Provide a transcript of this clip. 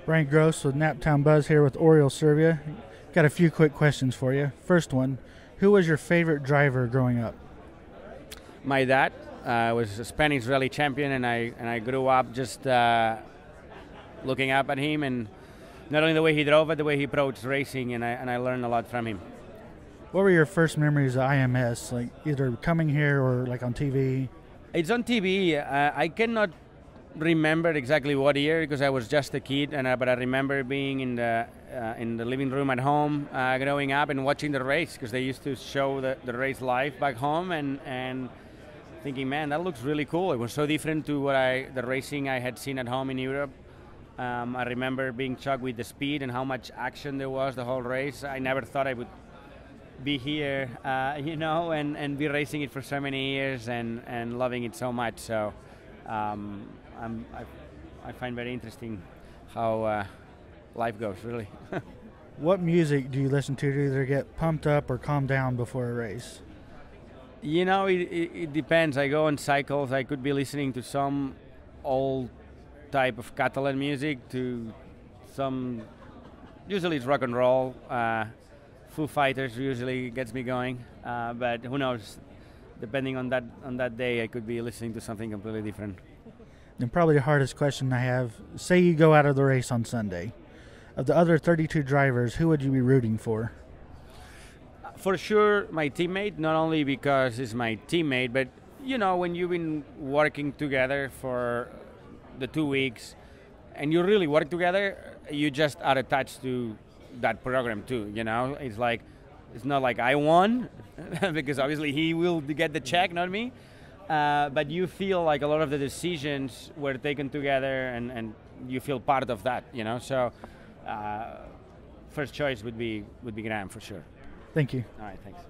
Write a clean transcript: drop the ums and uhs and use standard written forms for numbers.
Brian Gross with Naptown Buzz here with Oriol Servià. Got a few quick questions for you. First one, who was your favorite driver growing up? My dad was a Spanish rally champion, and I grew up just looking up at him, and not only the way he drove, but the way he approached racing, and I learned a lot from him. What were your first memories of IMS, like either coming here or like on TV? It's on TV. I cannot remember exactly what year because I was just a kid, but I remember being in the living room at home growing up and watching the race because they used to show the race live back home and thinking, man, that looks really cool. It was so different to the racing I had seen at home in Europe. I remember being shocked with the speed and how much action there was the whole race. I never thought I would be here, and be racing it for so many years and loving it so much. So I find very interesting how life goes, really. What music do you listen to either get pumped up or calm down before a race? It depends. I go on cycles. I could be listening to some old type of Catalan music to some, usually it's rock and roll. Foo Fighters usually gets me going, but who knows? Depending on that day, I could be listening to something completely different. And probably the hardest question I have, say you go out of the race on Sunday. Of the other 32 drivers, who would you be rooting for? For sure, my teammate, not only because he's my teammate, but when you've been working together for the 2 weeks and you really work together, you just are attached to that program too. It's like, it's not like I won because obviously he will get the check, not me. But you feel like a lot of the decisions were taken together and you feel part of that, So first choice would be Graham for sure. Thank you. All right, thanks.